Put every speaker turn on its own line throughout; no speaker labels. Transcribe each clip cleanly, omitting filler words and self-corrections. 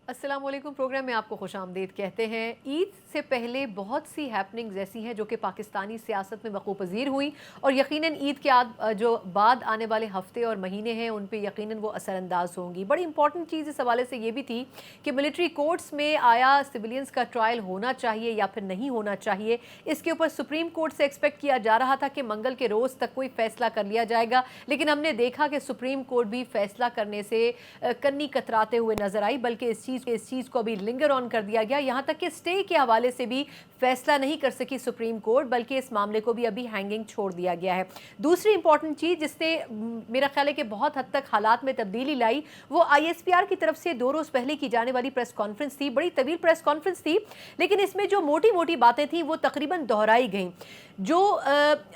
अस्सलाम वालेकुम। प्रोग्राम में आपको खुश आमदीद कहते हैं। ईद से पहले बहुत सी हैपनिंग्स ऐसी हैं जो कि पाकिस्तानी सियासत में वक़ू पज़ीर हुई और यकीनन ईद के जो बाद आने वाले हफ़्ते और महीने हैं उन पे यकीनन वो असरअंदाज होंगी। बड़ी इंपॉर्टेंट चीज़ इस हवाले से ये भी थी कि मिलिट्री कोर्ट्स में आया सिविलियंस का ट्रायल होना चाहिए या फिर नहीं होना चाहिए। इसके ऊपर सुप्रीम कोर्ट से एक्सपेक्ट किया जा रहा था कि मंगल के रोज़ तक कोई फ़ैसला कर लिया जाएगा, लेकिन हमने देखा कि सुप्रीम कोर्ट भी फ़ैसला करने से कन्नी कतराते हुए नज़र आई, बल्कि इस चीज़ को अभी लिंगर ऑन कर दिया गया। यहाँ तक कि स्टे के हवाले से भी फैसला नहीं कर सकी सुप्रीम कोर्ट, बल्कि इस मामले को भी अभी हैंगिंग छोड़ दिया गया है। दूसरी इंपॉर्टेंट चीज़ जिसने मेरा ख्याल है कि बहुत हद तक हालात में तब्दीली लाई, वो ISPR की तरफ से 2 रोज़ पहले की जाने वाली प्रेस कॉन्फ्रेंस थी। बड़ी तवील प्रेस कॉन्फ्रेंस थी, लेकिन इसमें जो मोटी मोटी बातें थी वो तकरीबन दोहराई गई। जो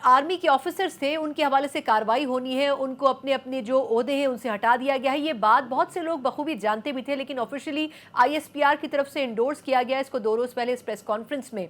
आर्मी के ऑफिसर्स थे उनके हवाले से कार्रवाई होनी है, उनको अपने अपने जो ओहदे हैं उनसे हटा दिया गया है। ये बात बहुत से लोग बखूबी जानते भी थे, लेकिन ऑफिशियली ISPR की तरफ से इंडोर्स किया गया इसको 2 रोज़ पहले इस प्रेस कॉन्फ्रेंस में।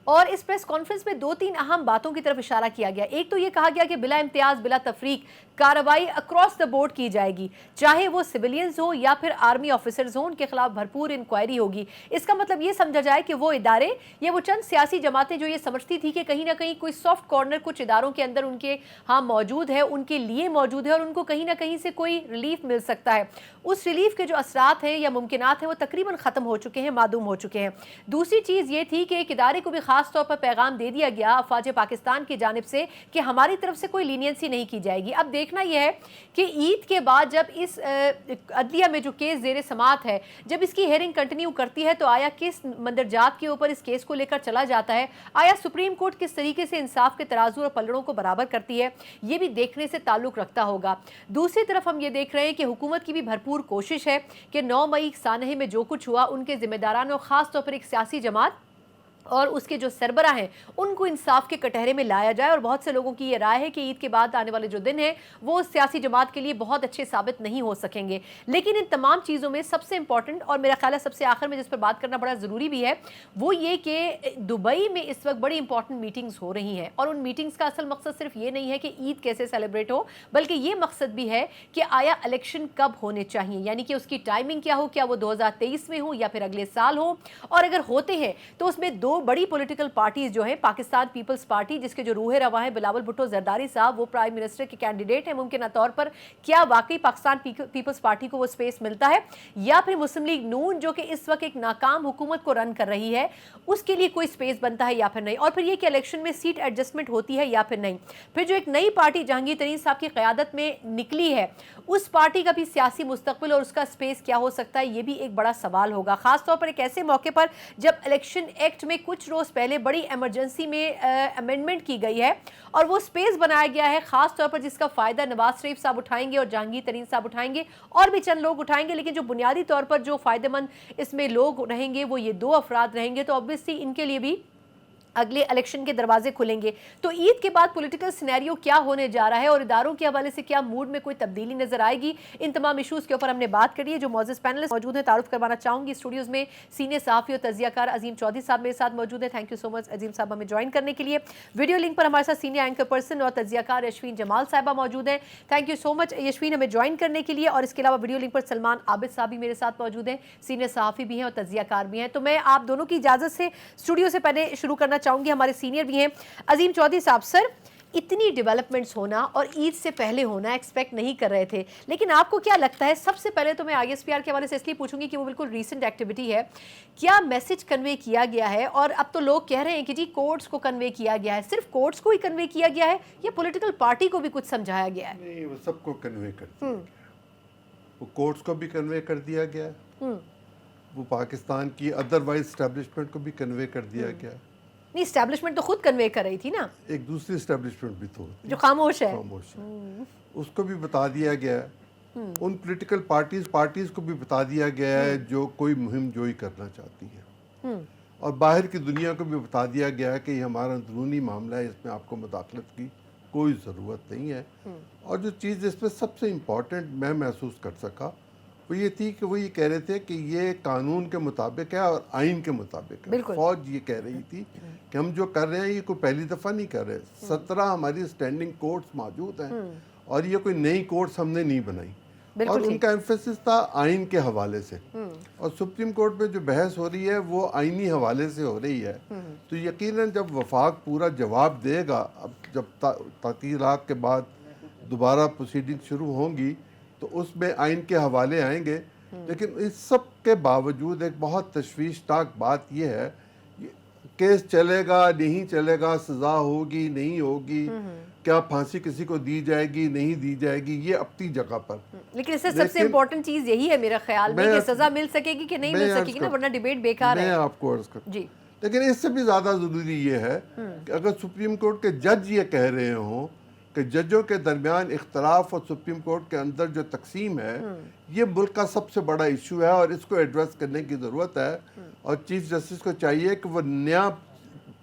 और इस प्रेस कॉन्फ्रेंस में 2-3 अहम बातों की तरफ इशारा किया गया। एक तो ये कहा गया कि बिला इम्तियाज़ बिला तफरीक कार्रवाई अक्रॉस द बोर्ड की जाएगी, चाहे वो सिविलियंस हो या फिर आर्मी ऑफिसर्स हो, उनके खिलाफ भरपूर इंक्वायरी होगी। इसका मतलब ये समझा जाए कि वो इदारे या वो चंद सियासी जमातें जो ये समझती थी कि कहीं ना कहीं कोई सॉफ्ट कॉर्नर कुछ इदारों के अंदर उनके मौजूद है, उनके लिए मौजूद है और उनको कहीं ना कहीं से कोई रिलीफ मिल सकता है, उस रिलीफ के जो असरात हैं या मुमकिनात हैं वो तकरीबन ख़त्म हो चुके हैं, मादूम हो चुके हैं। दूसरी चीज़ ये थी कि एक इदारे को भी ख़ास तौर पर पैगाम दे दिया गया अफवाज पाकिस्तान की जानिब से कि हमारी तरफ से कोई लीनियंसी नहीं की जाएगी। अब देखना यह है कि ईद के बाद जब इस अदलिया में जो केस ज़ेरे समात है, जब इसकी हेयरिंग कंटिन्यू करती है तो आया किस मंदरजात के ऊपर इस केस को लेकर चला जाता है, आया सुप्रीम कोर्ट किस तरीके से इंसाफ के तराजू और पलड़ों को बराबर करती है, ये भी देखने से ताल्लुक़ रखता होगा। दूसरी तरफ हम ये देख रहे हैं कि हुकूमत की भी भरपूर कोशिश है कि 9 मई सानहे में जो कुछ हुआ उनके जिम्मेदारान और ख़ास तौर पर एक सियासी जमात और उसके जो सरबरा हैं उनको इंसाफ के कटहरे में लाया जाए। और बहुत से लोगों की ये राय है कि ईद के बाद आने वाले जो दिन हैं वो सियासी जमात के लिए बहुत अच्छे साबित नहीं हो सकेंगे। लेकिन इन तमाम चीज़ों में सबसे इंपॉर्टेंट और मेरा ख्याल है सबसे आखिर में जिस पर बात करना बड़ा ज़रूरी भी है, वो ये कि दुबई में इस वक्त बड़ी इंपॉर्टेंट मीटिंग्स हो रही हैं और उन मीटिंग्स का असल मकसद सिर्फ ये नहीं है कि ईद कैसे सेलिब्रेट हो, बल्कि ये मकसद भी है कि आया इलेक्शन कब होने चाहिए, यानी कि उसकी टाइमिंग क्या हो, क्या वो 2023 में हो या फिर अगले साल हो, और अगर होते हैं तो उसमें 2 बड़ी पॉलिटिकल पार्टीज जो हैं, पाकिस्तान पीपल्स पार्टी जिसके जो रूहे रवा है बिलावल भुट्टो जरदारी साहब, वो प्राइम मिनिस्टर के कैंडिडेट हैं मुमकिन तौर पर, क्या वाकई पाकिस्तान पीपल्स पार्टी को वो स्पेस मिलता है, या फिर मुस्लिम लीग नून जो कि इस वक्त एक नाकाम हुकूमत को रन कर रही है उसके लिए कोई स्पेस बनता है या फिर नहीं, और फिर ये कि इलेक्शन में सीट एडजस्टमेंट होती है या फिर नहीं। फिर जो एक नई पार्टी जहांगीर तरीन साहब की क़यादत में निकली है उस पार्टी का भी सियासी मुस्तकबिल और उसका स्पेस क्या हो सकता है, ये भी एक बड़ा सवाल होगा, खासतौर पर एक ऐसे मौके पर जब इलेक्शन एक्ट में कुछ रोज़ पहले बड़ी इमरजेंसी में अमेंडमेंट की गई है और वो स्पेस बनाया गया है खास तौर पर जिसका फ़ायदा नवाज शरीफ साहब उठाएंगे और जहांगीर तरीन साहब उठाएंगे और भी चंद लोग उठाएंगे, लेकिन जो बुनियादी तौर पर जो फ़ायदेमंद इसमें लोग रहेंगे वो ये 2 अफराद रहेंगे। तो ऑब्वियसली इनके लिए भी अगले इलेक्शन के दरवाजे खुलेंगे। तो ईद के बाद पॉलिटिकल सिनेरियो क्या होने जा रहा है और इदारों के हवाले से क्या मूड में कोई तब्दीली नजर आएगी, इन तमाम इशूज़ के ऊपर हमने बात करी है। जो मौजूद पैनलिस्ट मौजूद हैं तारुफ करवाना चाहूँगी स्टूडियोज़ में, सीनियर सहाफ़ी और तजियाकार अजीम चौधरी साहब मेरे साथ मौजूद हैं। थैंक यू सो मच अजीम साहब हमें ज्वाइन करने के लिए। वीडियो लिंक पर हमारे साथ सीनियर एंकर पर्सन और तजियाकार यशवीन जमाल साहिबा मौजूद हैं। थैंक यू सो मच यशवीन हमें ज्वाइन करने के लिए। और इसके अलावा वीडियो लिंक पर सलमान आबिद साहब भी मेरे साथ मौजूद हैं, सीनियर सहाफ़ी भी हैं और तजियाकार भी हैं। तो मैं आप दोनों की इजाज़त से स्टूडियो से पहले शुरू करना चाहूँगी, हमारे सीनियर भी हैं अजीम चौधरी साहब। सर, इतनी डेवलपमेंट्स होना और ईद से पहले होना एक्सपेक्ट नहीं कर रहे थे, लेकिन आपको क्या लगता है, सबसे पहले तो मैं ISPR के हवाले से इसलिए पूछूंगी कि वो बिल्कुल रीसेंट एक्टिविटी है, क्या मैसेज कन्वे किया गया है? और अब तो लोग कह रहे हैं कि जी कोर्ट्स को कन्वे किया गया है, सिर्फ कोर्ट्स को ही कन्वे किया गया है या पॉलिटिकल पार्टी को भी कुछ समझाया गया है?
नहीं, वो सबको कन्वे कर दिया गया, वो कोर्ट्स को भी कन्वे कर दिया गया, वो पाकिस्तान की अदरवाइज एस्टेब्लिशमेंट को भी कन्वे कर दिया गया।
नहीं, एस्टैब्लिशमेंट तो खुद कन्वे कर रही थी ना,
एक दूसरी एस्टेब्लिशमेंट भी तो
जो खामोश है,
उसको भी बता दिया गया। उन पॉलिटिकल पार्टीज को भी बता दिया गया है जो कोई मुहिम जोई करना चाहती है, और बाहर की दुनिया को भी बता दिया गया है कि ये हमारा अंदरूनी मामला है, इसमें आपको मुदाखलत की कोई ज़रूरत नहीं है। और जो चीज़ इसमें सबसे इम्पॉर्टेंट मैं महसूस कर सका وہ یہ تھی کہ وہ یہ کہہ رہے تھے کہ یہ قانون کے مطابق ہے اور آئین کے مطابق ہے.
بالکل.
فوج یہ کہہ رہی تھی کہ ہم جو کر رہے ہیں یہ کوئی پہلی دفعہ نہیں کر رہے, 17 ہماری اسٹینڈنگ کورٹس موجود ہیں اور یہ کوئی نئی کورٹس ہم نے نہیں بنائی. اور ان کا ایمفیسس تھا آئین کے حوالے سے, اور سپریم کورٹ میں جو بحث ہو رہی ہے وہ آئینی حوالے سے ہو رہی ہے. تو یقیناً جب وفاق پورا جواب دے گا, اب جب تعطیلات کے بعد دوبارہ پروسیڈنگ شروع ہوں گی تو اس میں آئین کے حوالے آئیں گے. لیکن اس سب کے باوجود ایک بہت تشویشناک بات یہ ہے, کیس چلے گا نہیں چلے گا, سزا ہوگی نہیں ہوگی, کیا پھانسی کسی کو دی جائے گی نہیں دی جائے گی, یہ اپنی جگہ پر.
لیکن اس سے سب سے امپورٹنٹ چیز یہی ہے میرا خیال میں کہ سزا مل سکے گی کہ نہیں مل سکے گی نا, ورنہ ڈیبیٹ بیکار ہے.
میں آپ کو عرض کرتا ہوں
جی,
لیکن اس سے بھی زیادہ ضروری یہ ہے کہ اگر سپریم کورٹ کے جج یہ کہہ رہے ہوں کہ ججوں کے درمیان اختلاف اور سپریم کورٹ کے اندر جو تقسیم ہے یہ ملک کا سب سے بڑا ایشو ہے اور اس کو ایڈریس کرنے کی ضرورت ہے, اور چیف جسٹس کو چاہیے کہ وہ نیا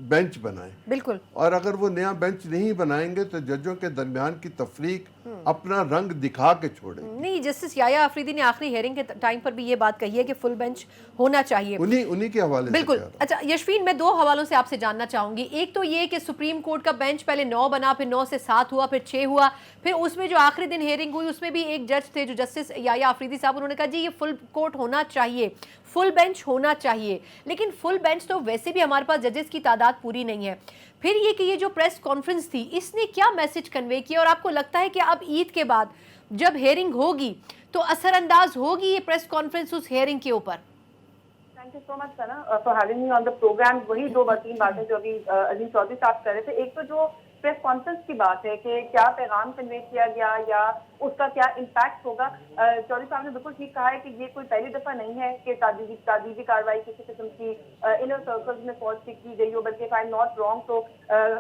بینچ بنائیں.
بالکل.
اور اگر وہ نیا بینچ نہیں بنائیں گے تو ججوں کے درمیان کی تفریق اپنا رنگ دکھا کے چھوڑیں.
نہیں, جسٹس یحییٰ آفریدی نے آخری ہیئرنگ کے ٹائم پر بھی یہ بات کہی ہے کہ فل بینچ ہونا چاہیے.
انہی کے حوالے سے.
بالکل. اچھا یشفین, میں 2 حوالوں سے آپ سے جاننا چاہوں گی. ایک تو یہ کہ سپریم کورٹ کا بینچ پہلے 9 بنا, پھر 9 سے 7 ہوا, پھر 6 ہوا, پھر اس میں جو آخری دن ہیئرنگ ہوئی اس میں بھی ایک جج تھے جو جسٹس یحییٰ آفریدی صاحب, انہوں نے کہا جی یہ فل کورٹ ہونا چاہیے, فل بینچ ہونا چاہیے. لیکن فل بینچ تو ویسے بھی ہمارے پاس ججز کی تعداد پوری نہیں ہے. پھر یہ کہ یہ جو پریس کانفرنس تھی اس نے کیا میسج کنوے کیا, اور آپ کو لگتا ہے کہ اب عید کے بعد جب ہیئرنگ ہوگی تو اثر انداز ہوگی یہ پریس کانفرنس اس ہیئرنگ کے اوپر؟
Thank you so much Sana for having me on the programme. وہی 2-3 باتیں جو ابھی عظیم چودھری صاحب کر رہے تھے. ایک تو جو پریس کانفرنس کی بات ہے کہ کیا پیغام کنوے کیا گیا یا اس کا کیا امپیکٹ ہوگا. چودھری صاحب نے بالکل ٹھیک کہا ہے کہ یہ کوئی پہلی دفعہ نہیں ہے کہ تعدیبی کارروائی کسی قسم کی انر سرکلز میں فوج سے کی گئی ہو, بلکہ if I am not wrong تو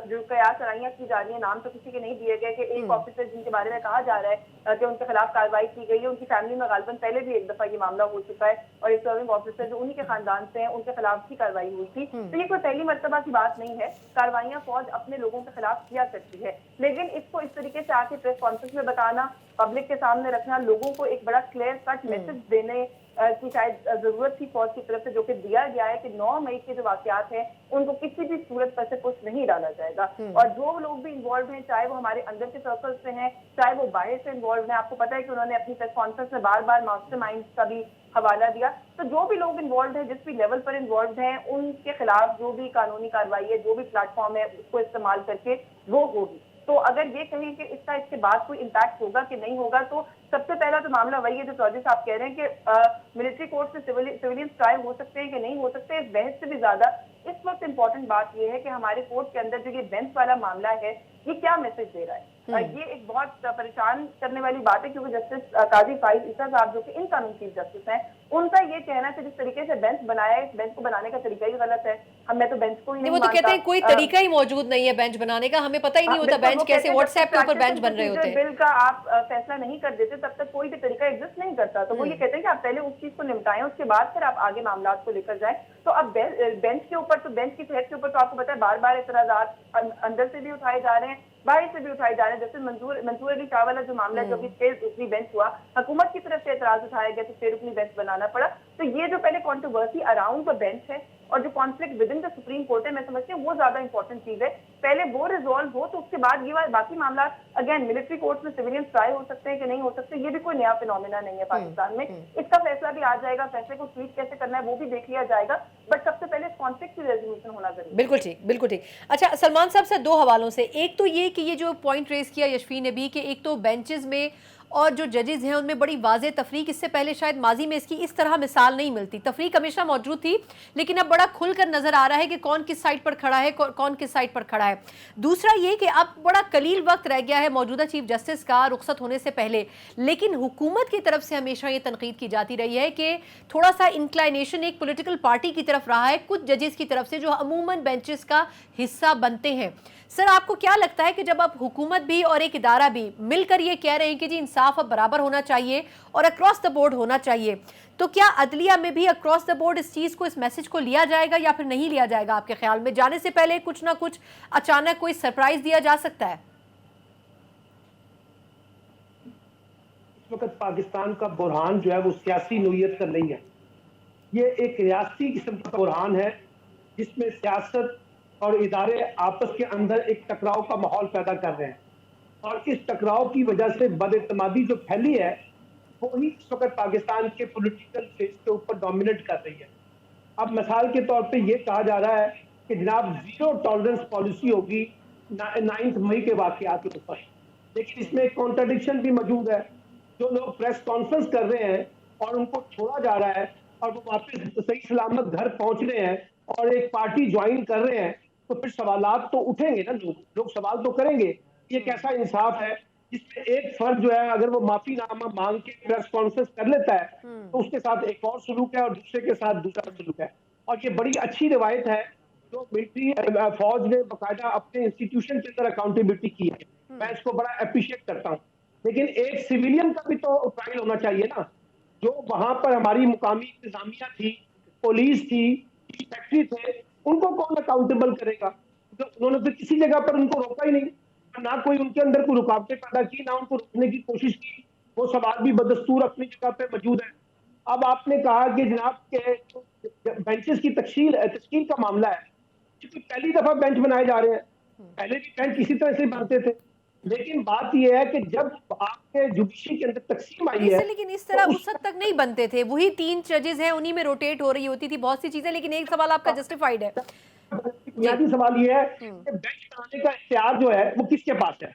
جو قیاس سرائیاں کی جا رہی ہیں, نام تو کسی کے نہیں دیے گئے, کہ ایک آفیسر جن کے بارے میں کہا جا رہا ہے کہ ان کے خلاف کارروائی کی گئی ہے, ان کی فیملی میں غالباً پہلے بھی ایک دفعہ یہ معاملہ ہو چکا ہے, اور ایک سرونگ آفیسر جو انہی کے خاندان سے ہیں ان کے خلاف بھی کارروائی ہوئی تھی. تو یہ کوئی پہلی مرتبہ کی بات نہیں ہے, کارروائیاں فوج اپنے لوگوں کے خلاف کیا کرتی ہے. لیکن اس کو اس طریقے سے آ کے پریس کانفرنس میں بتانا, پبلک کے سامنے رکھنا, لوگوں کو ایک بڑا کلیئر کٹ میسج دینے کی شاید ضرورت تھی فوج کی طرف سے, جو کہ دیا گیا ہے کہ 9 مئی کے جو واقعات ہیں ان کو کسی بھی صورت پر سے کچھ نہیں ڈالا جائے گا. اور جو لوگ بھی انوالوڈ ہیں, چاہے وہ ہمارے اندر کے سرکل سے ہیں, چاہے وہ باہر سے انوالوڈ ہیں, آپ کو پتا ہے کہ انہوں نے اپنی پریس کانفرنس میں بار بار ماسٹر مائنڈز کا بھی حوالہ دیا, تو جو بھی لوگ انوالوڈ ہیں, جس بھی لیول پر انوالوڈ ہیں, ان کے خلاف جو بھی قانونی کارروائی ہے, جو بھی پلیٹ فارم ہے, اس کو استعمال کر کے وہ ہوگی. تو اگر یہ کہیں کہ اس کا اس کے بعد کوئی امپیکٹ ہوگا کہ نہیں ہوگا, تو سب سے پہلا تو معاملہ وہی ہے جو چودھری صاحب کہہ رہے ہیں کہ ملٹری کورٹ سے سویلینس ٹرائل ہو سکتے ہیں کہ نہیں ہو سکتے. اس بحث سے بھی زیادہ اس وقت امپورٹنٹ بات یہ ہے کہ ہمارے کورٹ کے اندر جو یہ بینچ والا معاملہ ہے یہ کیا میسج دے رہا ہے. یہ ایک بہت پریشان کرنے والی بات ہے, کیونکہ جسٹس قاضی فائز عیسیٰ صاحب جو کہ ان قانون چیف جسٹس ہیں, ان کا یہ کہنا ہے جس طریقے سے بینچ بنایا ہے, اس بینچ کو بنانے کا طریقہ ہی غلط ہے. میں تو بینچ کو ہی نہیں
وہ تو کہتے ہیں کوئی طریقہ ہی موجود نہیں ہے بینچ بنانے کا, ہمیں پتہ ہی نہیں ہوتا بینچ کیسے, واٹس ایپ کے اوپر بینچ بن رہے ہوتے ہیں.
بل کا آپ فیصلہ نہیں کر دیتے تب تک کوئی بھی طریقہ ایگزسٹ نہیں کرتا. تو وہ یہ کہتے ہیں کہ آپ پہلے اس چیز کو نمٹائیں, اس کے بعد پھر آپ آگے معاملات کو لے کر جائیں. تو اب بینچ کے اوپر, تو بینچ کی صحت کے اوپر تو آپ کو پتا ہے بار بار اعتراضات اندر سے بھی اٹھائے جا رہے ہیں, باہر سے بھی اٹھائے جا رہے ہیں. جیسے منصور علی شاہ والا جو معاملہ جو ابھی 6 رکنی بینچ ہوا, حکومت کی طرف سے اعتراض اٹھایا گیا تو 6 رکنی بینچ بنانا پڑا. تو یہ جو پہلے کنٹروورسی اراؤنڈ دا بینچ ہے اور جو conflict with in the supreme court ہے, میں سمجھتی ہوں وہ زیادہ امپورٹنٹ چیز ہے. پہلے وہ ریزالو ہو, تو اس کے بعد یہ باقی معاملات, اگین ملٹری کورٹ میں سویلینس ٹرائی ہو سکتے ہیں کہ نہیں ہو سکتے, یہ بھی کوئی نیا فینومینا نہیں ہے پاکستان میں. اس کا فیصلہ بھی آ جائے گا, فیصلے کو ٹویٹ کیسے کرنا ہے وہ بھی دیکھ لیا جائے گا, بٹ سب سے پہلے کانفلکٹ کی ریزولوشن ہونا ضروری ہے.
بالکل ٹھیک, بالکل ٹھیک. اچھا سلمان صاحب سے 2 حوالوں سے, ایک تو یہ کہ یہ جو پوائنٹ ریز کیا یشفین نے بھی کہ ایک تو بینچز میں اور جو ججز ہیں ان میں بڑی واضح تفریق, اس سے پہلے شاید ماضی میں اس کی اس طرح مثال نہیں ملتی. تفریق ہمیشہ موجود تھی لیکن اب بڑا کھل کر نظر آ رہا ہے کہ کون کس سائڈ پر کھڑا ہے, کون کس سائڈ پر کھڑا ہے. دوسرا یہ کہ اب بڑا قلیل وقت رہ گیا ہے موجودہ چیف جسٹس کا رخصت ہونے سے پہلے, لیکن حکومت کی طرف سے ہمیشہ یہ تنقید کی جاتی رہی ہے کہ تھوڑا سا انکلائنیشن ایک پولیٹیکل پارٹی کی طرف رہا ہے کچھ ججز کی طرف سے جو عموماً بینچز کا حصہ بنتے ہیں. سر آپ کو کیا لگتا ہے کہ جب اب حکومت بھی اور ایک ادارہ بھی مل کر یہ کہہ رہے ہیں کہ جی انصاف اب برابر ہونا چاہیے اور اکراس دا بورڈ ہونا چاہیے, تو کیا عدلیہ میں بھی اکراس دا بورڈ اس چیز کو, اس میسج کو لیا جائے گا یا پھر نہیں لیا جائے گا آپ کے خیال میں؟ جانے سے پہلے کچھ نہ کچھ اچانک کوئی سرپرائز دیا جا سکتا ہے؟
اس وقت پاکستان کا بحران جو ہے وہ سیاسی نوعیت کا نہیں ہے، یہ ایک ریاستی قسم کا بحران ہے جس میں سیاست اور ادارے آپس کے اندر ایک ٹکراؤ کا ماحول پیدا کر رہے ہیں، اور اس ٹکراؤ کی وجہ سے بد اعتمادی جو پھیلی ہے وہی اس وقت پاکستان کے پولیٹیکل فیس کے اوپر ڈومینیٹ کر رہی ہے۔ اب مثال کے طور پہ یہ کہا جا رہا ہے کہ جناب زیرو ٹالرنس پالیسی ہوگی 9 مئی کے واقعات کے اوپر، لیکن اس میں ایک کانٹرڈکشن بھی موجود ہے۔ جو لوگ پریس کانفرنس کر رہے ہیں اور ان کو چھوڑا جا رہا ہے اور وہ واپس صحیح سلامت گھر پہنچ رہے ہیں اور ایک پارٹی جوائن کر رہے ہیں، تو پھر سوالات تو اٹھیں گے نا، لوگ سوال تو کریں گے۔ یہ کیسا انصاف ہے جس میں ایک فرد جو ہے اگر وہ معافی نامہ مانگ کے پریس کانفرنس کر لیتا ہے تو اس کے ساتھ ایک اور سلوک ہے اور دوسرے کے ساتھ دوسرا سلوک ہے، اور یہ بڑی اچھی روایت ہے جو ملٹری فوج نے باقاعدہ اپنے انسٹیٹیوشن کے اندر اکاؤنٹیبلٹی کی ہے، میں اس کو بڑا اپریشیٹ کرتا ہوں۔ لیکن ایک سویلین کا بھی تو ٹرائل ہونا چاہیے نا، جو وہاں پر ہماری مقامی انتظامیہ تھی، پولیس تھی، سیکٹری تھے، ان کو کون اکاؤنٹیبل کرے گا؟ انہوں نے تو کسی جگہ پر ان کو روکا ہی نہیں، نہ کوئی ان کے اندر کوئی رکاوٹیں پیدا کی، نہ ان کو روکنے کی کوشش کی، وہ سوال بھی بدستور اپنی جگہ پہ موجود ہے۔ اب آپ نے کہا کہ جناب کے بینچز کی تشکیل کا معاملہ ہے، کیونکہ پہلی دفعہ بینچ بنائے جا رہے ہیں، پہلے بھی بینچ اسی طرح سے بنتے تھے، لیکن بات یہ ہے کہ جب آپ کے جوڈیشری کے اندر تقسیم آئی ہے،
لیکن اس طرح اس حد تک نہیں بنتے تھے، وہی 3 ججز ہیں، انہی میں روٹیٹ ہو رہی ہوتی تھی بہت سی چیزیں، لیکن ایک سوال آپ کا جسٹیفائیڈ ہے۔
بنیادی سوال یہ ہے کہ بینچ بنانے کا اختیار جو ہے وہ کس کے پاس ہے؟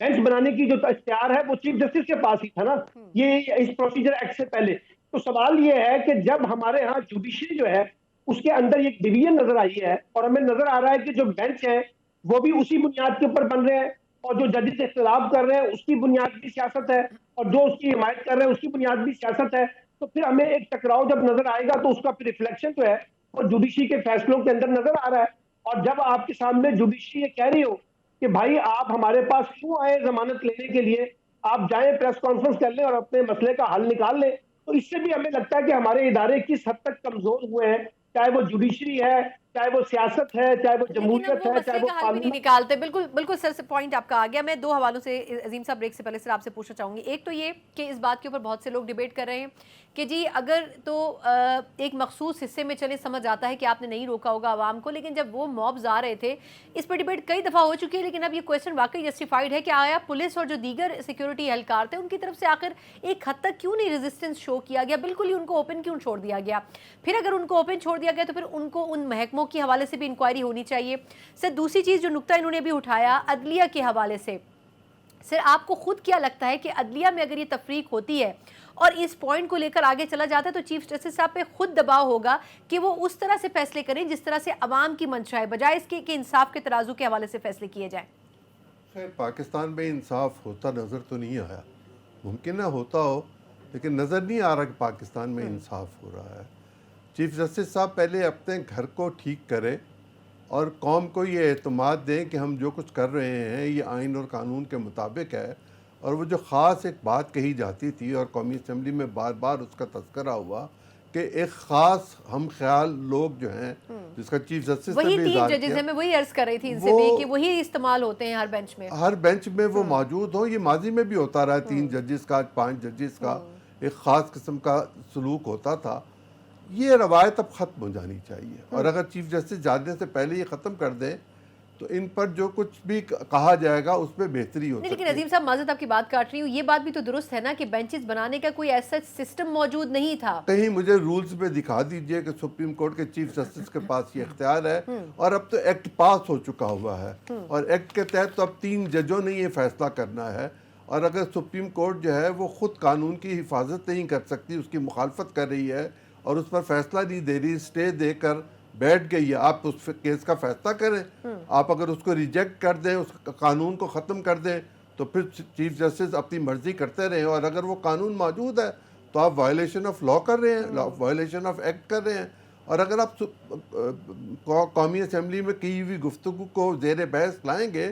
بینچ بنانے کی جو اختیار ہے وہ چیف جسٹس کے پاس ہی تھا نا، یہ اس پروسیجر ایکٹ سے پہلے۔ تو سوال یہ ہے کہ جب ہمارے ہاں جوڈیشری جو ہے اس کے اندر ایک ڈویژن نظر آئی ہے، اور ہمیں نظر آ رہا ہے کہ جو بینچ ہے وہ بھی اسی بنیاد کے اوپر بن رہے ہیں، اور جو ججز اختلاف کر رہے ہیں اس کی بنیاد بھی سیاست ہے، اور جو اس کی حمایت کر رہے ہیں اس کی بنیاد بھی سیاست ہے، تو پھر ہمیں ایک ٹکراؤ جب نظر آئے گا تو اس کا پھر ریفلیکشن جو ہے وہ جوڈیشری کے فیصلوں کے اندر نظر آ رہا ہے۔ اور جب آپ کے سامنے جوڈیشری یہ کہہ رہی ہو کہ بھائی آپ ہمارے پاس کیوں آئے ضمانت لینے کے لیے، آپ جائیں پریس کانفرنس کر لیں اور اپنے مسئلے کا حل نکال لیں، تو اس سے بھی ہمیں لگتا ہے کہ ہمارے ادارے کس حد تک کمزور ہوئے ہیں، چاہے وہ جوڈیشری ہے، چاہے وہ سیاست ہے، چاہے وہ
لیکن اب
جمہوریت
وہ
ہے، چاہے
مسئلے
وہ
کا حل بھی نہیں
پارلیمنٹ۔
نکالتے۔ بالکل سر سے پوائنٹ آپ کا آ گیا۔ میں 2 حوالوں سے عظیم صاحب بریک سے پہلے سر آپ سے پوچھنا چاہوں گی۔ ایک تو یہ کہ اس بات کے اوپر بہت سے لوگ ڈیبیٹ کر رہے ہیں کہ جی اگر تو ایک مخصوص حصے میں چلے سمجھ آتا ہے کہ آپ نے نہیں روکا ہوگا عوام کو، لیکن جب وہ موبز آ رہے تھے، اس پر ڈیبیٹ کئی دفعہ ہو چکی ہے، لیکن اب یہ کویسچن واقعی جسٹیفائیڈ ہے کہ آیا پولیس اور جو دیگر سیکیورٹی اہلکار تھے ان کی طرف سے آخر ایک حد تک کیوں نہیں ریزسٹنس شو کیا گیا، بالکل ہی ان کو اوپن کیوں چھوڑ دیا گیا؟ پھر اگر ان کو اوپن چھوڑ دیا گیا تو پھر ان کو ان محکموں کے حوالے سے بھی انکوائری ہونی چاہیے۔ سر دوسری چیز جو نقطہ انہوں نے بھی اٹھایا عدلیہ کے حوالے سے، سر آپ کو خود کیا لگتا ہے کہ عدلیہ میں اگر یہ تفریق ہوتی ہے اور اس پوائنٹ کو لے کر آگے چلا جاتا ہے تو چیف جسٹس صاحب پہ خود دباؤ ہوگا کہ وہ اس طرح سے فیصلے کریں جس طرح سے عوام کی منشا ہے، بجائے اس کے کہ انصاف کے ترازو کے حوالے سے فیصلے کیے جائیں؟
خیر پاکستان میں انصاف ہوتا نظر تو نہیں آیا، ممکن ہے ہوتا ہو لیکن نظر نہیں آ رہا کہ پاکستان میں انصاف ہو رہا ہے۔ چیف جسٹس صاحب پہلے اپنے گھر کو ٹھیک کریں اور قوم کو یہ اعتماد دیں کہ ہم جو کچھ کر رہے ہیں یہ آئین اور قانون کے مطابق ہے، اور وہ جو خاص ایک بات کہی جاتی تھی اور قومی اسمبلی میں بار بار اس کا تذکرہ ہوا کہ ایک خاص ہم خیال لوگ جو ہیں جس کا چیف جسٹس نے
وہی
بھی
3
اظہار
ججز
کیا،
ہیں، میں وہی عرض کر رہی تھی ان سے بھی کہ وہی استعمال ہوتے ہیں ہر بینچ میں،
ہر بینچ میں وہ موجود ہوں۔ یہ ماضی میں بھی ہوتا رہا، 3 ججز کا 5 ججز کا ایک خاص قسم کا سلوک ہوتا تھا۔ یہ روایت اب ختم ہو جانی چاہیے، اور اگر چیف جسٹس جانے سے پہلے یہ ختم کر دیں تو ان پر جو کچھ بھی کہا جائے گا اس میں بہتری ہو
نہیں،
سکتی
لیکن
ہے۔
عظیم صاحب معذرت آپ کی بات کاٹ رہی ہوں، یہ بات بھی تو درست ہے نا کہ بینچز بنانے کا کوئی ایسا سسٹم موجود نہیں تھا۔
کہیں مجھے رولز میں دکھا دیجئے کہ سپریم کورٹ کے چیف جسٹس کے پاس یہ اختیار ہے، اور اب تو ایکٹ پاس ہو چکا ہوا ہے، اور ایکٹ کے تحت تو اب 3 ججوں نے یہ فیصلہ کرنا ہے، اور اگر سپریم کورٹ جو ہے وہ خود قانون کی حفاظت نہیں کر سکتی، اس کی مخالفت کر رہی ہے اور اس پر فیصلہ نہیں دے رہی، اسٹے دے کر بیٹھ گئی ہے، آپ اس کیس کا فیصلہ کریں۔ آپ اگر اس کو ریجیکٹ کر دیں، اس قانون کو ختم کر دیں، تو پھر چیف جسٹس اپنی مرضی کرتے رہیں، اور اگر وہ قانون موجود ہے تو آپ وائلیشن آف لا کر رہے ہیں، وائلیشن آف ایکٹ کر رہے ہیں، اور اگر آپ قومی اسمبلی میں کی ہوئی گفتگو کو زیر بحث لائیں گے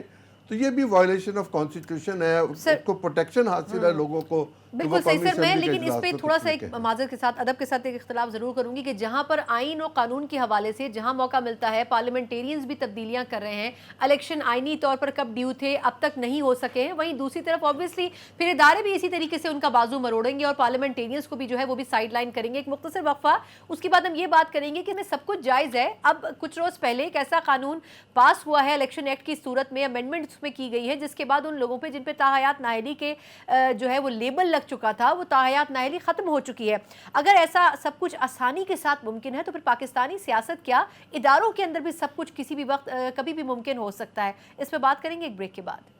تو یہ بھی وائلیشن آف کانسٹیٹیوشن ہے، اس کو پروٹیکشن حاصل ہے لوگوں کو
बिल्कुल सही सर। मैं लेकिन इस पे थोड़ा सा एक
है।
माजरत के साथ, अदब के साथ एक इख्तिलाफ ज़रूर करूंगी कि जहां पर आइन और कानून के हवाले से जहां मौका मिलता है, पार्लियामेंटेरियंस भी तब्दीलियां कर रहे हैं, इलेक्शन आइनी तौर पर कब ड्यू थे अब तक नहीं हो सके हैं, वहीं दूसरी तरफ ऑब्वियसली फिर इदारे भी इसी तरीके से उनका बाजू मरोड़ेंगे और पार्लियामेंटेरियंस को भी जो है वो भी साइड लाइन करेंगे। एक मुख्तसर वक्फा, उसके बाद हम ये बात करेंगे कि इसमें सब कुछ जायज़ है। अब कुछ रोज़ पहले एक ऐसा कानून पास हुआ है इलेक्शन एक्ट की सूरत में, अमेंडमेंट उसमें की गई है, जिसके बाद उन लोगों पर जिन पर ताहयात नाअहली के जो है वो लेबल लग चुका था, वो ताहयात नाअहली ख़त्म हो चुकी है। अगर ऐसा सब कुछ आसानी के साथ मुमकिन है तो फिर पाकिस्तानी सियासत क्या, इदारों के अंदर भी सब कुछ किसी भी वक्त कभी भी मुमकिन हो सकता है। इस पर बात करेंगे एक ब्रेक के बाद।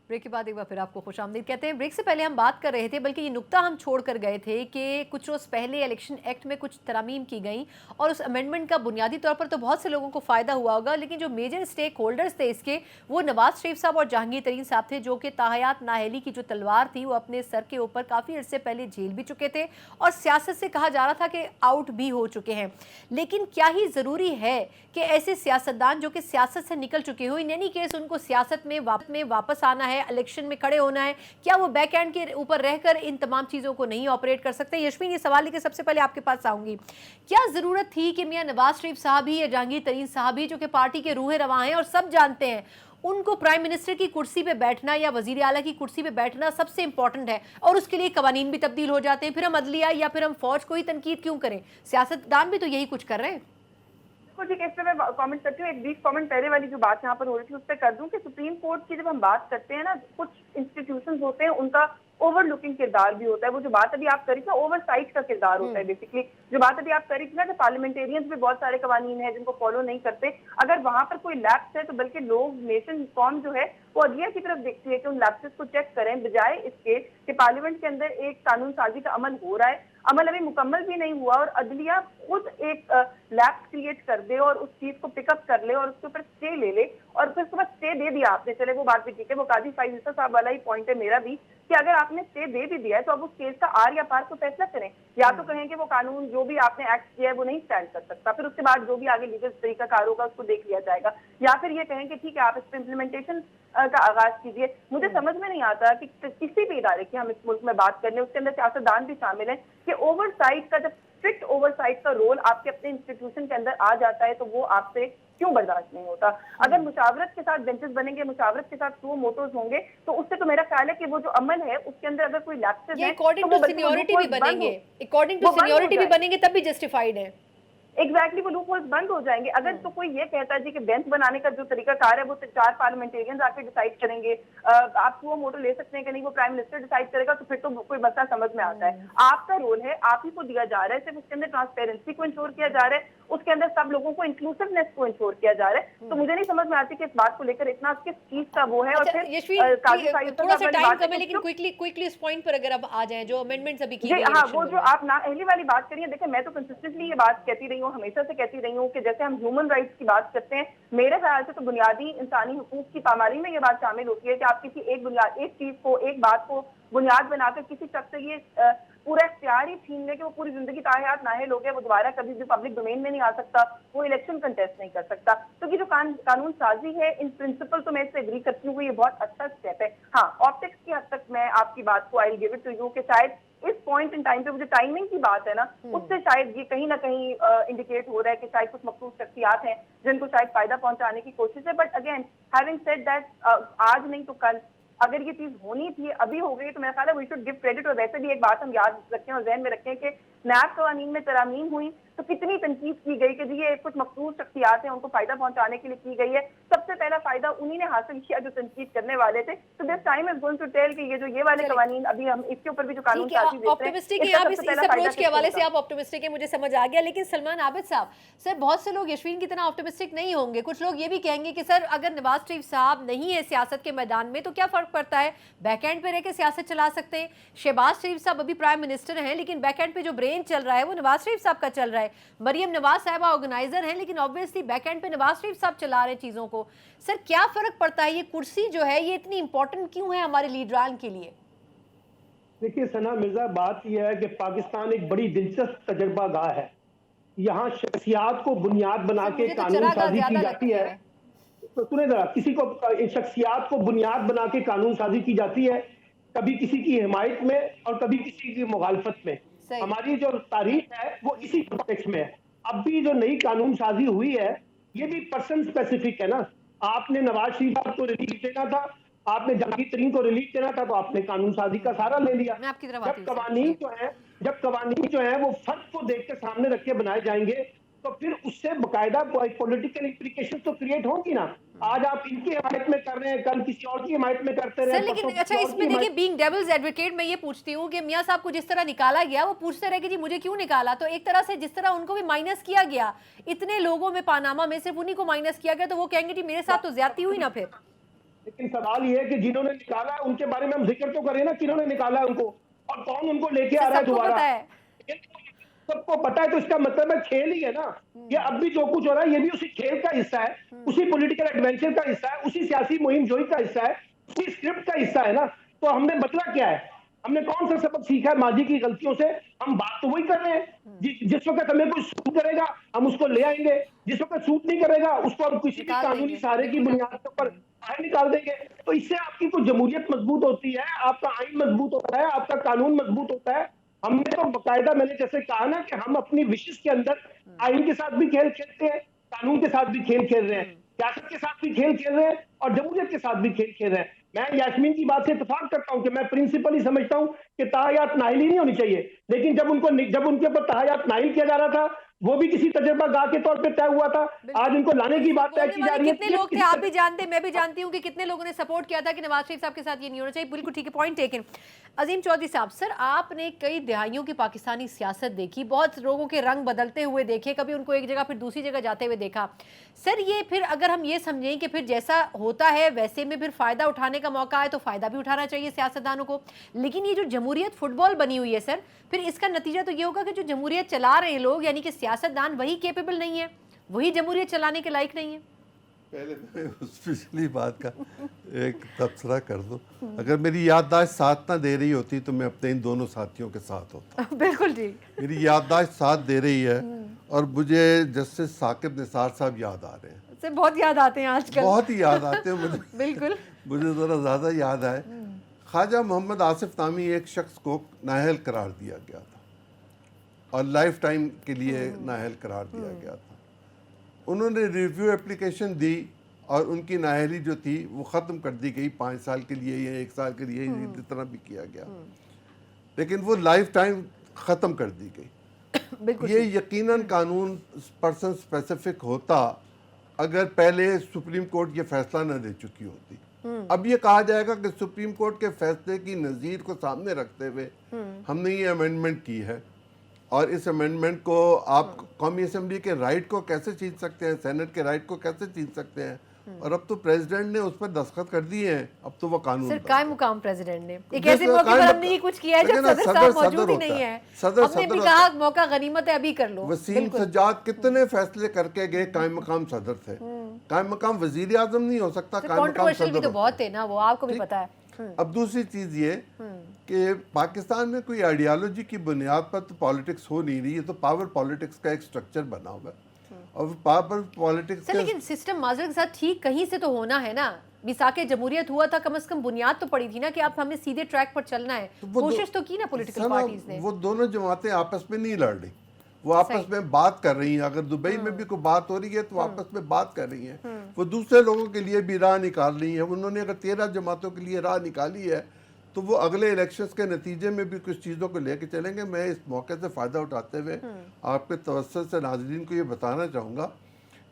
ब्रेक के बाद एक बार फिर आपको खुशामदीद कहते हैं। ब्रेक से पहले हम बात कर रहे थे, बल्कि ये नुक्ता हम छोड़ कर गए थे कि कुछ रोज़ पहले इलेक्शन एक्ट में कुछ तरामीम की गई और उस अमेंडमेंट का बुनियादी तौर पर तो बहुत से लोगों को फ़ायदा हुआ होगा, लेकिन जो मेजर स्टेक होल्डर्स थे इसके, वो नवाज शरीफ साहब और जहांगीर तरीन साहब थे, जो कि ताहयात नाअहली की जो तलवार थी वो अपने सर के ऊपर काफ़ी अर्से पहले जेल भी चुके थे और सियासत से कहा जा रहा था कि आउट भी हो चुके हैं। लेकिन क्या ही ज़रूरी है कि ऐसे सियासतदान जो कि सियासत से निकल चुके हो, इन एनी केस उनको सियासत में वापस आना है, इलेक्शन में खड़े होना है, क्या वो बैक एंड के ऊपर रहकर इन तमाम चीज़ों को नहीं ऑपरेट कर सकते? यशमीन, ये सवाल लेकर सबसे पहले आपके पास आऊँगी। क्या ज़रूरत थी कि मियां नवाज शरीफ साहब ही या जहांगीर तरीन साहब ही, जो कि पार्टी के रूह रवां हैं और सब जानते हैं, उनको प्राइम मिनिस्टर की कुर्सी पे बैठना या वज़ीर आला की कुर्सी पे बैठना सबसे इंपॉर्टेंट है और उसके लिए कवानीन भी तब्दील हो जाते हैं, फिर हम अदलिया या फिर हम फौज को ही तनकीद क्यों करें? सियासतदान भी तो यही कुछ कर रहे हैं।
ठीक है, इस पे मैं कमेंट करती हूँ। एक ब्रीफ कमेंट पहले वाली जो बात यहाँ पर हो रही थी उस पर कर दूं कि सुप्रीम कोर्ट की जब हम बात करते हैं ना, कुछ इंस्टीट्यूशंस होते हैं उनका ओवरलुकिंग किरदार भी होता है। वो जो बात अभी आप करी थी ओवरसाइट का किरदार होता है बेसिकली। जो बात अभी आप करी थी ना कि पार्लियामेंटेरियंस भी बहुत सारे कवानीन हैं जिनको फॉलो नहीं करते, अगर वहां पर कोई लैप्स है तो बल्कि लोग, नेशन कौम जो है वो अदलिया की तरफ देखती है कि उन लैप्सेस को चेक करें, बजाय इसके कि पार्लियामेंट के अंदर एक कानून साजी का अमल हो रहा है, अमल अभी मुकम्मल भी नहीं हुआ और अदलिया खुद एक लैप्स क्रिएट कर दे और उस चीज को पिकअप कर ले और उसके ऊपर स्टे ले ले और फिर उसके बाद स्टे दे दिया आपने, चले वो बात भी ठीक है, वो काजी फाइज साहब वाला ही पॉइंट है मेरा भी कि अगर आपने स्टे दे भी दिया है तो अब उस केस का आर या पार को फैसला करें। या तो कहें कि वो कानून जो भी आपने एक्ट किया है वो नहीं स्टैंड कर सकता, फिर उसके बाद जो भी आगे लीगल तरीका कार होगा उसको देख लिया जाएगा, या फिर ये कहें कि ठीक है आप इस पर इम्प्लीमेंटेशन का आगाज कीजिए। मुझे समझ में नहीं आता कि किसी भी इदारे की हम इस मुल्क में बात कर लें, उसके अंदर सियासतदान भी शामिल है, कि ओवरसाइट का, जब स्ट्रिक्ट ओवरसाइट का रोल आपके अपने इंस्टीट्यूशन के अंदर आ जाता है तो वो आपसे क्यों बर्दाश्त नहीं होता? अगर मुशावरत के साथ बेंचेस बनेंगे, मुशावरत के साथ सुओ मोटोज होंगे, तो उससे तो मेरा ख्याल है कि वो जो अमल है उसके अंदर अगर कोई लैप्सेस है,
अकॉर्डिंग टू सीनियरिटी भी बनेंगे, अकॉर्डिंग टू सीनियरिटी भी बनेंगे तब भी जस्टिफाइड है।
एग्जैक्टली वो लूप होल्स बंद हो जाएंगे। अगर तो कोई ये कहता है जी कि बेंच बनाने का जो तरीका कार है वो 4 पार्लियामेंटेरियंस आके डिसाइड करेंगे, आप वो मोटो ले सकते हैं कि नहीं वो प्राइम मिनिस्टर डिसाइड करेगा, तो फिर तो कोई मसला समझ में आता है। आपका रोल है, आप ही को दिया जा रहा है, सिर्फ उसके अंदर ट्रांसपेरेंसी को इंश्योर किया जा रहा है, उसके अंदर सब लोगों को इंक्लूसिवनेस को इंश्योर किया जा रहा है। तो मुझे नहीं समझ में आती कि इस बात को लेकर इतना किस चीज का वो है। और फिर
थोड़ा सा टाइम कम है, लेकिन क्विकली इस पॉइंट पर अगर आप आ जाएं जो अमेंडमेंट्स अभी की गई है।
हाँ, वो जो आप नाअहली वाली बात करिए, देखिए मैं तो कंसिस्टेंटली ये बात कहती रही हूँ, हमेशा से कहती रही हूँ कि जैसे हम ह्यूमन राइट्स की बात करते हैं, मेरे ख्याल से तो बुनियादी इंसानी हुकूक की पामाली में ये बात शामिल होती है कि आप किसी एक चीज को, एक बात को बुनियाद बनाकर किसी शख्स से ये पूरा इख्तियार ही छीन ले कि वो पूरी जिंदगी ताहयात नाअहल हो गया, वो दोबारा कभी भी पब्लिक डोमेन में नहीं आ सकता, वो इलेक्शन कंटेस्ट नहीं कर सकता। तो ये जो कानून साजी है, इन प्रिंसिपल तो मैं इससे एग्री करती हूँ, ये बहुत अच्छा स्टेप है। हाँ, ऑप्टिक्स की हद तक मैं आपकी बात को I give it to you कि शायद इस पॉइंट इन टाइम पे जो टाइमिंग की बात है ना, उससे शायद ये कहीं ना कहीं इंडिकेट हो रहा है कि शायद कुछ मखसूस शख्सियात हैं जिनको शायद फायदा पहुंचाने की कोशिश है। But again having said that, आज नहीं तो कल अगर ये चीज होनी थी, अभी हो गई, तो मेरा ख्याल है वी शुड गिव क्रेडिट। और वैसे भी एक बात हम याद रखें और जहन में रखें कि नैब कवानीन में तरामीम हुई तो कितनी तनकीद की गई कि जी ये कुछ मखसूस शख्सियात हैं उनको फायदा पहुंचाने के लिए की गई है। सबसे पहला फायदा उन्हीं ने हासिल किया जो तनकीद करने वाले थे। तो this time is going to tell कि ये जो ये वाले कवानीन अभी हम इसके ऊपर भी जो कानून साजी देते हैं,
ऑप्टिमिस्टिक है आप इस अप्रोच के हवाले से, आप ऑप्टिमिस्टिक है, मुझे समझ आ गया। लेकिन सलमान आबिद साहब, सर बहुत से लोग यशवीन की तरह ऑप्टिमिस्टिक नहीं होंगे। कुछ लोग ये भी कहेंगे कि सर अगर नवाज शरीफ साहब नहीं है सियासत के मैदान में तो क्या फर्क पड़ता है, बैक एंड पे रह के सियासत चला सकते हैं। शहबाज शरीफ साहब अभी प्राइम मिनिस्टर हैं, लेकिन बैक एंड पे जो ब्रेन चल रहा है वो नवाज शरीफ साहब का चल रहा है। मरियम नवाज साहबा ऑर्गेनाइजर हैं, लेकिन ऑब्वियसली बैक एंड पे नवाज शरीफ साहब चला रहे हैं चीजों को। सर क्या फर्क पड़ता है, ये कुर्सी जो है ये इतनी इंपॉर्टेंट क्यों है हमारे लीडरान के लिए?
देखिए सना मिर्जा, बात यह है कि पाकिस्तान एक बड़ी दिलचस्प तजर्बा गाह है। यहाँ शख्सियात को बुनियाद बना के
मुझे तो
कानून
चरागाह
साजी की
ज्यादा
जाती
लगती
है।
है।
तो सुने जरा, किसी को शख्सियात को बुनियाद बना के कानून साजी की जाती है, कभी किसी की हिमायत में और कभी किसी की मुखालफत में।
सही।
हमारी जो तारीख है वो इसी कॉन्टेक्स्ट में है। अब भी जो नई कानून साजी हुई है ये भी पर्सन स्पेसिफिक है ना। आपने नवाज शरीफ साहब को रिलीफ देना था, आपने जहांगीर तरीन को रिलीफ देना था, तो आपने कानून साजी का सहारा ले लिया।
मैं आपकी तरफ
जब
आती हूँ सर।
कवानीन जो है वो फर्क को देख के सामने रख के बनाए जाएंगे तो फिर उससे बाकायदा पॉलिटिकल इम्प्लीकेशन तो क्रिएट होंगी ना। आज आप इनकी हिमायत में कर रहे हैं, कल किसी और की हिमायत में करते रहे।
सर लेकिन अच्छा, इसमें देखिए बीइंग डेविल्स एडवोकेट मैं ये पूछती हूँ कि मियां साहब को जिस तरह निकाला गया वो पूछते रहे कि जी मुझे क्यों निकाला, तो एक तरह से जिस तरह उनको भी माइनस किया गया, इतने लोगों में पानामा में सिर्फ उन्हीं को माइनस किया गया, तो वो कहेंगे जी मेरे साथ तो ज्यादती हुई ना फिर।
लेकिन सवाल ये है कि जिन्होंने निकाला उनके बारे में हम जिक्र तो करें ना, किन्होंने निकाला उनको और कौन उनको लेके आ रहा है
सबको
दोबारा।
पता है।
सबको पता है, तो इसका मतलब है खेल ही है ना। ये अब भी जो कुछ हो रहा है ये भी उसी खेल का हिस्सा है, उसी पॉलिटिकल एडवेंचर का हिस्सा है, उसी सियासी मुहिम जोई का हिस्सा है, उसी स्क्रिप्ट का हिस्सा है ना। तो हमने बदला क्या है, हमने कौन सा सबक सीखा है माजी की गलतियों से? हम बात तो वही कर रहे हैं। जिस वक्त हमें कोई सूट करेगा हम उसको ले आएंगे, जिस वक्त सूट नहीं करेगा उसको हम किसी भी कानूनी सहारे की बुनियाद के ऊपर बाहर निकाल देंगे। तो इससे आपकी कोई जमहूरियत मजबूत होती है, आपका आइन मजबूत होता है, आपका कानून मजबूत होता है। हमने तो बाकायदा, मैंने जैसे कहा ना कि हम अपनी विशेष के अंदर आइन के साथ भी खेल खेलते हैं, कानून के साथ भी खेल खेल रहे हैं, सियासत के साथ भी खेल खेल रहे हैं और जमहूरियत के साथ भी खेल खेल रहे हैं। मैं यास्मीन की बात से इत्तेफाक करता हूं कि मैं प्रिंसिपली समझता हूं कि ताहयात नाहिल ही नहीं होनी चाहिए, लेकिन जब उनके ऊपर ताहयात नाहिल किया जा रहा था वो भी किसी तजर्बा गाह के तौर पे तय हुआ था। आज इनको लाने की बात तय की जा रही है।
कितने लोग थे आप भी जानते हैं, मैं भी जानती हूँ कि कितने लोगों ने सपोर्ट किया था कि नवाज शरीफ साहब के साथ ये नहीं होना चाहिए। बिल्कुल ठीक है, पॉइंट टेकन। अजीम चौधरी साहब, सर आपने कई दहाइयों की पाकिस्तानी सियासत देखी, बहुत लोगों के रंग बदलते हुए देखे, कभी उनको एक जगह फिर दूसरी जगह जाते हुए देखा। सर ये फिर अगर हम ये समझें कि फिर जैसा होता है वैसे में फिर फ़ायदा उठाने का मौका है तो फ़ायदा भी उठाना चाहिए सियासतदानों को, लेकिन ये जो जमहूरियत फुटबॉल बनी हुई है सर, फिर इसका नतीजा तो ये होगा कि जो जमहूरियत चला रहे हैं लोग यानी कि सियासतदान वही केपेबल नहीं है, वही जमहूरियत चलाने के लायक नहीं है।
पहले मैं उस पिछली बात का एक तबसरा कर दूं। अगर मेरी याददाश्त साथ ना दे रही होती तो मैं अपने इन दोनों साथियों के साथ होता।
बिल्कुल ठीक।
मेरी याददाश्त साथ दे रही है और मुझे जस्टिस साकिब निसार साहब याद आ रहे हैं।
सर बहुत याद आते हैं आजकल,
बहुत ही याद आते हैं मुझे।
बिल्कुल।
मुझे ज़रा ज़्यादा याद आए, ख्वाजा मोहम्मद आसिफ नामी एक शख्स को नाअहल करार दिया गया था और लाइफ टाइम के लिए नाअहल करार दिया गया था। उन्होंने रिव्यू एप्लीकेशन दी और उनकी नाअहली जो थी वो ख़त्म कर दी गई, 5 साल के लिए या 1 साल के लिए, जितना भी किया गया, लेकिन वो लाइफ टाइम ख़त्म कर दी गई। ये यकीनन कानून पर्सन स्पेसिफिक होता अगर पहले सुप्रीम कोर्ट ये फैसला न दे चुकी होती। अब ये कहा जाएगा कि सुप्रीम कोर्ट के फैसले की नज़ीर को सामने रखते हुए हमने ये अमेंडमेंट की है और इस अमेंडमेंट को आप कौमी असम्बली के राइट को कैसे छीन सकते हैं, सेनेट के राइट को कैसे छीन सकते हैं। और अब तो प्रेसिडेंट ने उस पर दस्तखत कर दिए हैं, अब तो वो कानून
सर काय मुकाम प्रेसिडेंट ने एक ऐसे मौके पर हमने ये कुछ किया है जब सदर साहब मौजूद ही नहीं है, हमने भी कहा मौका गनीमत है अभी कर लो।
वसीम सज्जाद कितने फैसले करके गए, कायम मकाम सदर थे, कायम मकाम वजीर आजम नहीं हो सकता, कायम मकाम सदर
भी तो बहुत है ना, वो आपको भी पता है।
अब दूसरी चीज ये कि पाकिस्तान में कोई आइडियोलॉजी की बुनियाद पर तो पॉलिटिक्स हो नहीं रही है, तो पावर पॉलिटिक्स का एक स्ट्रक्चर बना हुआ है और पावर पॉलिटिक्स
सर लेकिन सिस्टम माजरत के साथ ठीक कहीं से तो होना है ना। मिसाके जमहूरियत हुआ था, कम से कम बुनियाद तो पड़ी थी ना कि आप हमें सीधे ट्रैक पर चलना है, कोशिश तो की ना पॉलिटिकल पार्टीज ने।
वो दोनों जमातें आपस में नहीं लड़ रही, वो आपस में बात कर रही हैं। अगर दुबई में भी कोई बात हो रही है तो आपस में बात कर रही हैं, वो दूसरे लोगों के लिए भी राह निकाल रही हैं। उन्होंने अगर 13 जमातों के लिए राह निकाली है तो वो अगले इलेक्शंस के नतीजे में भी कुछ चीज़ों को लेके चलेंगे। मैं इस मौके से फ़ायदा उठाते हुए आपके तवज्जुह से नाज़रीन को ये बताना चाहूँगा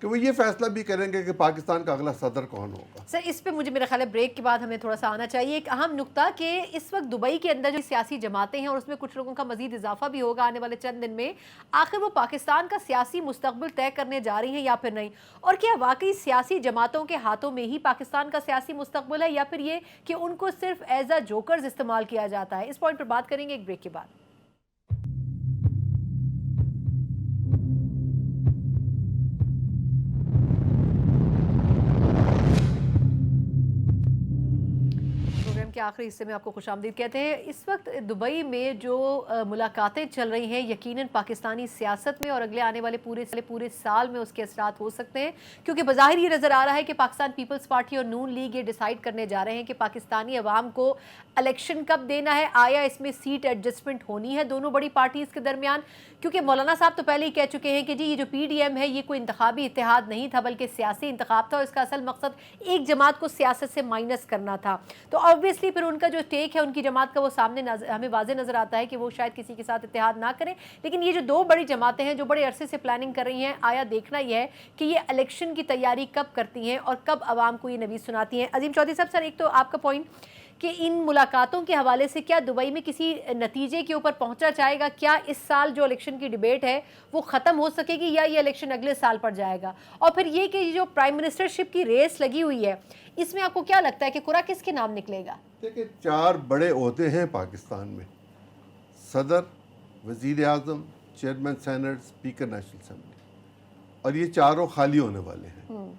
कि वो ये फैसला भी करेंगे कि पाकिस्तान का अगला सदर कौन होगा।
सर इस पे मुझे मेरा ख्याल है ब्रेक के बाद हमें थोड़ा सा आना चाहिए। एक अहम नुक्ता कि इस वक्त दुबई के अंदर जो सियासी जमातें हैं और उसमें कुछ लोगों का मजीद इजाफा भी होगा आने वाले चंद दिन में, आखिर वो पाकिस्तान का सियासी मुस्तकबिल तय करने जा रही हैं या फिर नहीं, और क्या वाकई सियासी जमातों के हाथों में ही पाकिस्तान का सियासी मुस्तकबिल है या फिर ये कि उनको सिर्फ एज अ जोकर्स इस्तेमाल किया जाता है। इस पॉइंट पर बात करेंगे एक ब्रेक के बाद। के आखिरी हिस्से में आपको खुशामदीद कहते हैं। इस वक्त दुबई में जो मुलाकातें चल रही हैं, यकीनन पाकिस्तानी सियासत में और अगले आने वाले पूरे साल में उसके असरात हो सकते हैं, क्योंकि बज़ाहिर ये नज़र आ रहा है कि पाकिस्तान पीपल्स पार्टी और नून लीग ये डिसाइड करने जा रहे हैं कि पाकिस्तानी अवाम को इलेक्शन कब देना है, आया इसमें सीट एडजस्टमेंट होनी है दोनों बड़ी पार्टीज़ के दरमियान। क्योंकि मौलाना साहब तो पहले ही कह चुके हैं कि जी ये जो PDM है ये कोई इंतखाबी इत्तेहाद नहीं था बल्कि सियासी इंतखाब था और इसका असल मकसद एक जमात को सियासत से माइनस करना था। तो ऑब्वियसली फिर उनका जो टेक है उनकी जमात का वो सामने हमें वाज़े नज़र आता है कि वो शायद किसी के साथ इत्तेहाद ना करें। लेकिन ये जो दो बड़ी जमातें हैं जो बड़े अरसे से प्लानिंग कर रही हैं, आया देखना यह है कि ये इलेक्शन की तैयारी कब करती हैं और कब आवाम को ये नवीज़ सुनाती हैं। अजीम चौधरी साहब, सर एक तो आपका पॉइंट कि इन मुलाकातों के हवाले से क्या दुबई में किसी नतीजे के ऊपर पहुंचा जाएगा, क्या इस साल जो इलेक्शन की डिबेट है वो ख़त्म हो सकेगी या ये इलेक्शन अगले साल पर जाएगा? और फिर ये कि जो प्राइम मिनिस्टरशिप की रेस लगी हुई है इसमें आपको क्या लगता है कि कुरा किसके नाम निकलेगा?
देखिए, 4 बड़े ओहदे हैं पाकिस्तान में: सदर, वज़ीर आज़म, chairman senate, speaker national assembly, और ये चारों खाली होने वाले हैं।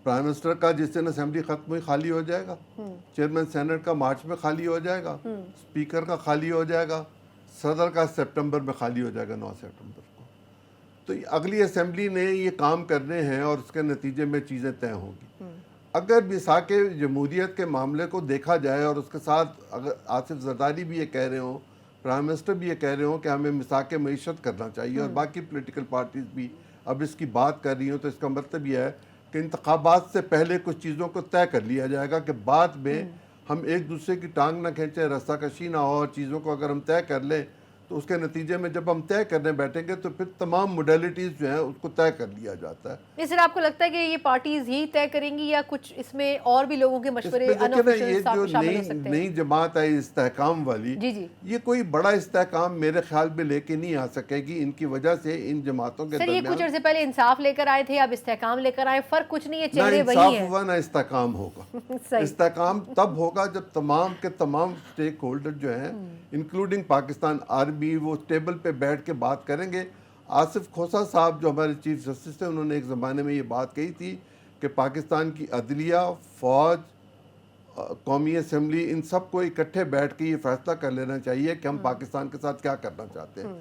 प्राइम मिनिस्टर का जिस दिन असेंबली खत्म हुई खाली हो जाएगा, चेयरमैन सेनेट का मार्च में खाली हो जाएगा, स्पीकर का खाली हो जाएगा, सदर का सितंबर में खाली हो जाएगा 9 सितंबर को। तो अगली असेंबली ने ये काम करने हैं और उसके नतीजे में चीज़ें तय होंगी। अगर मिसाक जमहूरियत के मामले को देखा जाए और उसके साथ अगर आसिफ जरदारी भी ये कह रहे हों, प्राइम मिनिस्टर भी ये कह रहे हों कि हमें मिसाक मईशत करना चाहिए और बाकी पॉलिटिकल पार्टीज़ भी अब इसकी बात कर रही हों, तो इसका मतलब यह है कि इंतखाबात से पहले कुछ चीज़ों को तय कर लिया जाएगा कि बाद में हम एक दूसरे की टांग ना खींचें, रस्साकशी ना हो, और चीज़ों को अगर हम तय कर लें तो उसके नतीजे में जब हम तय करने बैठेंगे तो फिर तमाम मोडेलिटीज़ जो हैं उसको तय कर लिया जाता है।
नहीं सर, आपको लगता है कि ये पार्टीज ही तय करेंगी या कुछ इसमें और भी लोगों के मशवरे
ये जो
शामिल हो सकते हैं?
नई जमात है इस्तेहकाम वाली,
जी
ये कोई बड़ा इस्तेहकाम मेरे ख्याल में लेके नहीं आ सकेगी। इनकी वजह से इन जमातों के
सर ये कुछ अर्से पहले इंसाफ लेकर आए थे, अब इस्तेहकाम लेकर आए, फर्क कुछ नहीं है,
ना
चेहरे वही
इंसाफ
हैं।
हुआ ना इस्तेहकाम होगा।
सही।
इस्तेहकाम तब होगा जब तमाम के तमाम स्टेक होल्डर जो हैं इंक्लूडिंग पाकिस्तान आर्मी वो टेबल पे बैठ के बात करेंगे। आसिफ खोसा साहब जो हमारे चीफ जस्टिस थे, उन्होंने एक ज़माने में ये बात कही थी कि पाकिस्तान की अदलिया, फ़ौज, कौमी असम्बली, इन सब को इकट्ठे बैठ के ये फैसला कर लेना चाहिए कि हम पाकिस्तान के साथ क्या करना चाहते हैं।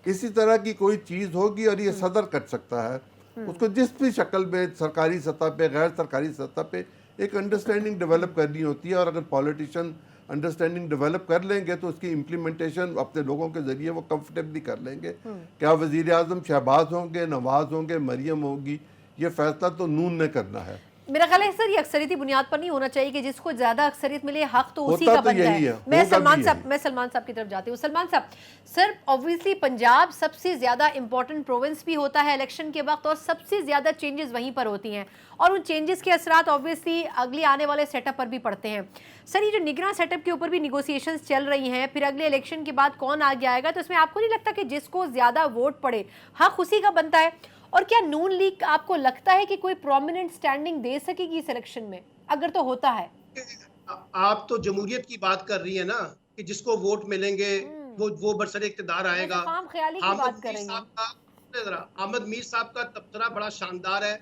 इसी तरह की कोई चीज़ होगी और ये सदर कर सकता है, उसको जिस भी शक्ल में सरकारी सतह पे, गैर सरकारी सतह पे एक अंडरस्टैंडिंग डेवलप करनी होती है। और अगर पॉलिटिशियन अंडरस्टैंडिंग डेवलप कर लेंगे तो उसकी इम्प्लीमेंटेशन अपने लोगों के ज़रिए वो कंफर्टेबली कर लेंगे। क्या वज़ीर आज़म शहबाज होंगे, नवाज़ होंगे, मरियम होगी, ये फैसला तो नून ने करना है।
मेरा ख्याल है सर ये अक्सरियती बुनियाद पर नहीं होना चाहिए कि जिसको ज्यादा अक्सरियत मिले हक तो उसी
होता
का
तो
बनता
यही
है।
है,
मैं
होगा
सलमान
भी
साहब की तरफ जाती हूँ। सलमान साहब, सर ऑब्वियसली पंजाब सबसे ज्यादा इंपॉर्टेंट प्रोविंस भी होता है इलेक्शन के वक्त और सबसे ज्यादा चेंजेस वहीं पर होती हैं और उन चेंजेस के असरात ऑब्वियसली अगले आने वाले सेटअप पर भी पड़ते हैं। सर ये जो निगरान सेटअप के ऊपर भी निगोसिएशंस चल रही हैं, फिर अगले इलेक्शन के बाद कौन आगे आएगा, तो इसमें आपको नहीं लगता कि जिसको ज्यादा वोट पड़े हक उसी का बनता है? और क्या नून लीग आपको लगता है कि कोई प्रोमिनेंट स्टैंडिंग दे सकेगी इस इलेक्शन में, अगर तो होता है?
आप तो जमहूरियत की बात कर रही है ना कि जिसको वोट मिलेंगे वो बरसरे इक्तदार आएगा। अहमद मीर साहब का तबसरा बड़ा शानदार है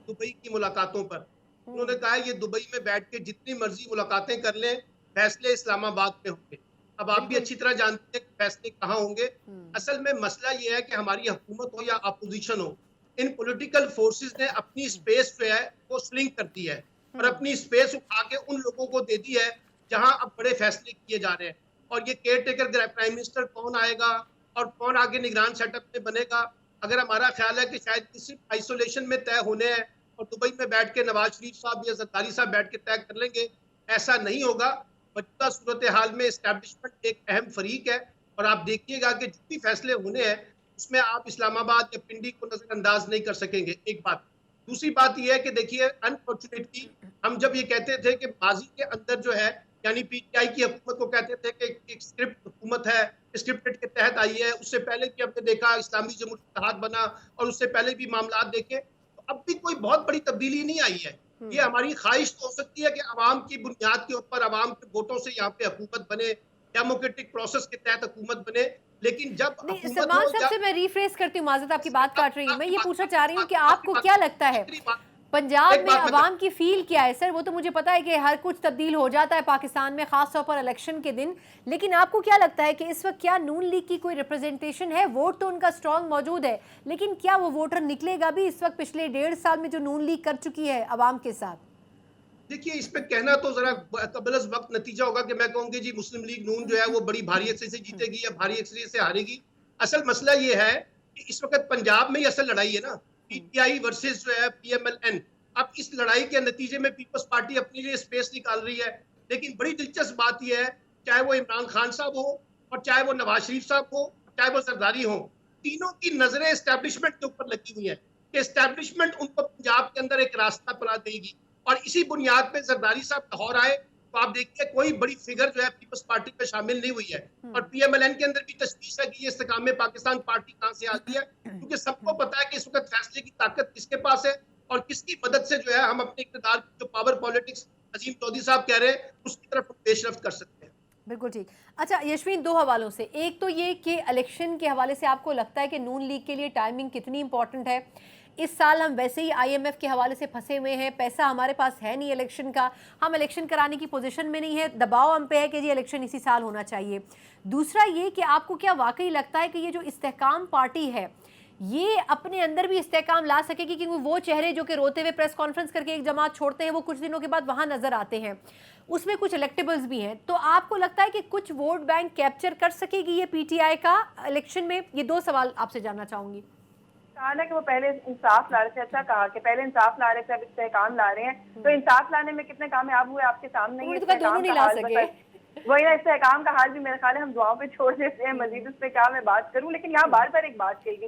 दुबई की मुलाकातों पर। उन्होंने कहा है ये दुबई में बैठ के जितनी मर्जी मुलाकातें कर लें, फैसले इस्लामाबाद में होंगे। अब आप भी अच्छी तरह जानते हैं कि फैसले कहाँ होंगे। असल में मसला ये है कि हमारी हुकूमत हो या अपोजिशन हो, इन पॉलिटिकल फोर्सेस ने अपनी स्पेस जो है वो स्लिंग कर दी है और अपनी स्पेस उठा के उन लोगों को दे दी है जहां अब बड़े फैसले किए जा रहे हैं। और ये केयर टेकर प्राइम मिनिस्टर कौन आएगा और कौन आगे निगरान सेटअप में बनेगा, अगर हमारा ख्याल है कि शायद सिर्फ आइसोलेशन में तय होने हैं और दुबई में बैठ के नवाज शरीफ साहब या जरदारी साहब बैठ के तय कर लेंगे, ऐसा नहीं होगा। मौजूदा सूरत हाल में एस्टैब्लिशमेंट एक अहम फरीक है और आप देखिएगा कि जो भी फैसले होने हैं उसमें आप इस्लामाबाद या पिंडी को नजरअंदाज नहीं कर सकेंगे। एक बात। दूसरी बात यह है कि देखिए, अनफॉर्चुनेटली हम जब ये कहते थे कि माजी के अंदर जो है यानी पीटीआई की हुकूमत को कहते थे कि एक स्क्रिप्ट हुकूमत है, स्क्रिप्टेड के तहत आई है, उससे पहले भी हमने देखा इस्लामी जमहूरियत इत्तेहाद बना और उससे पहले भी मामला देखे, तो अब भी कोई बहुत बड़ी तब्दीली नहीं आई है। ये हमारी ख्वाहिश तो हो सकती है कि आवाम की बुनियाद के ऊपर आवाम के वोटों से यहाँ पे हुकूमत बने, डेमोक्रेटिक प्रोसेस के तहत हुकूमत बने, लेकिन जब
सलमान साहब से मैं रिफ्रेश करती हूँ, माजरत आपकी बात काट रही हूँ, मैं ये पूछना चाह रही हूँ कि आपको क्या लगता है पंजाब
एक
में
बात
अवाम की फील क्या है सर? वो तो मुझे पता है कि हर कुछ तब्दील हो जाता है पाकिस्तान में, खास तौर पर इलेक्शन के दिन, लेकिन आपको क्या लगता है कि इस वक्त क्या नून लीग की कोई रिप्रेजेंटेशन है? वोट तो उनका स्ट्रांग मौजूद है, लेकिन क्या वो वोटर निकलेगा भी इस वक्त पिछले 1.5 साल में जो नून लीग कर चुकी है अवाम के साथ?
देखिए, इस पे कहना तो जरा कबल वक्त नतीजा होगा कि मैं कहूँगी जी मुस्लिम लीग नून जो है वो बड़ी भारी अक्सरियत से जीतेगी या भारी अक्सरियत से हारेगी। असल मसला ये है कि इस वक्त पंजाब में ही असल लड़ाई है ना, पीटीआई वर्सेस जो है पीएमएलएन। अब इस लड़ाई के नतीजे में पीपल्स पार्टी अपनी लिए स्पेस निकाल रही है, लेकिन बड़ी दिलचस्प बात यह है, चाहे वो इमरान खान साहब हो और चाहे वो नवाज शरीफ साहब हो, चाहे वो जरदारी हो, तीनों की नजरें एस्टेब्लिशमेंट के ऊपर लगी हुई है कि एस्टेब्लिशमेंट उनको पंजाब के अंदर एक रास्ता पला देगी। और इसी बुनियाद पे जरदारी साहब लाहौर आए तो आप देखिए कोई बड़ी फिगर जो है पीपल्स पार्टी में शामिल नहीं हुई है। और पीएमएलएन के अंदर भी तशवीश है कि ये इस्तेकाम में पाकिस्तान पार्टी कहां से आती है, क्योंकि सबको पता है कि इस वक्त फैसले की ताकत किसके पास है और किसकी मदद से जो है हम अपने इक़्तिदार की जो पावर पॉलिटिक्स अजीम चौधरी साहब कह रहे हैं उसकी तरफ पेशरफ्त कर सकते हैं।
बिल्कुल ठीक। अच्छा यशवीन, दो हवालों से, एक तो ये कि इलेक्शन के हवाले से आपको लगता है कि नून लीग के लिए टाइमिंग कितनी इंपॉर्टेंट है? इस साल हम वैसे ही आईएमएफ के हवाले से फंसे हुए हैं, पैसा हमारे पास है नहीं इलेक्शन का, हम इलेक्शन कराने की पोजीशन में नहीं है, दबाव हम पे है कि जी इलेक्शन इसी साल होना चाहिए। दूसरा ये कि आपको क्या वाकई लगता है कि ये जो इस्तेहकाम पार्टी है ये अपने अंदर भी इस्तेहकाम ला सकेगी? क्योंकि वो चेहरे जो कि रोते हुए प्रेस कॉन्फ्रेंस करके एक जमात छोड़ते हैं वो कुछ दिनों के बाद वहाँ नजर आते हैं, उसमें कुछ इलेक्टेबल्स भी हैं, तो आपको लगता है कि कुछ वोट बैंक कैप्चर कर सकेगी ये पीटीआई का इलेक्शन में? ये दो सवाल आपसे जानना चाहूंगी।
कहा ना कि वो पहले इंसाफ ला रहे थे, अच्छा कहा कि पहले इंसाफ ला रहे थे, अब इस्तेहकाम ला रहे हैं, तो इंसाफ लाने में कितने कामयाब हुए आपके सामने ही।
दोनों नहीं ला सके।
वही ना, इस्तेहकाम का हाल भी मेरे ख्याल है हम दुआओं पे छोड़ देते हैं, मजीद उस पर क्या मैं बात करूं। लेकिन यहाँ बार बार एक बात कही गई,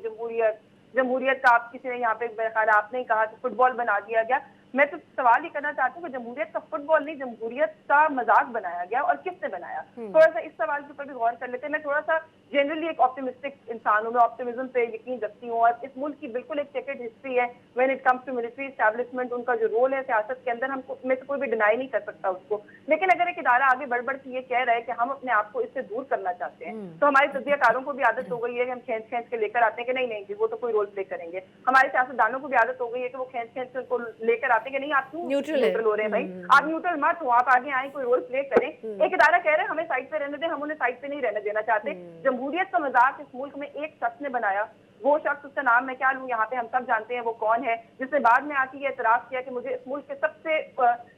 जमहूरियत का आप किसी ने यहाँ पे मेरे ख्याल आपने कहा कि फुटबॉल बना दिया गया। मैं तो सवाल ही करना चाहती हूँ कि जमहूरियत का फुटबॉल नहीं, जमहूरियत का मजाक बनाया गया और किसने बनाया? थोड़ा सा इस सवाल के ऊपर भी गौर कर लेते हैं। मैं थोड़ा सा जनरली एक ऑप्टिमिस्टिक इंसान हूँ, मैं ऑप्टिमिज्म पे यकीन रखती हूँ और इस मुल्क की बिल्कुल एक चेकर्ड हिस्ट्री है when it comes to military establishment. उनका जो रोल है सियासत के अंदर, हम में से कोई भी डिनाई नहीं कर सकता उसको। लेकिन अगर एक इदारा आगे बढ़ बढ़ के ये कह रहा है कि हम अपने आप को इससे दूर करना चाहते हैं, तो हमारे तजज़ियाकारों को भी आदत हो गई है कि हम खींच खींच के लेकर आते हैं कि नहीं नहीं जी वो तो कोई रोल प्ले करेंगे। हमारे सियासतदानों को भी आदत हो गई है कि वो खींच खींच के उनको लेकर आते हैं कि नहीं आप क्यों न्यूट्रल हो रहे हैं भाई, आप न्यूट्रल मत हो, आप आगे आए, कोई रोल प्ले करें। एक इदारा कह रहे हैं हमें साइड पे रहने दें, हम उन्हें साइड पे नहीं रहने देना चाहते। जमहूरियत का मजाक इस मुल्क में एक शख्स ने बनाया, वो शख्स, उसका नाम मैं क्या लूं, यहाँ पे हम सब जानते हैं वो कौन है, जिसने बाद में आके ये एतराज किया कि मुझे इस मुल्क के सबसे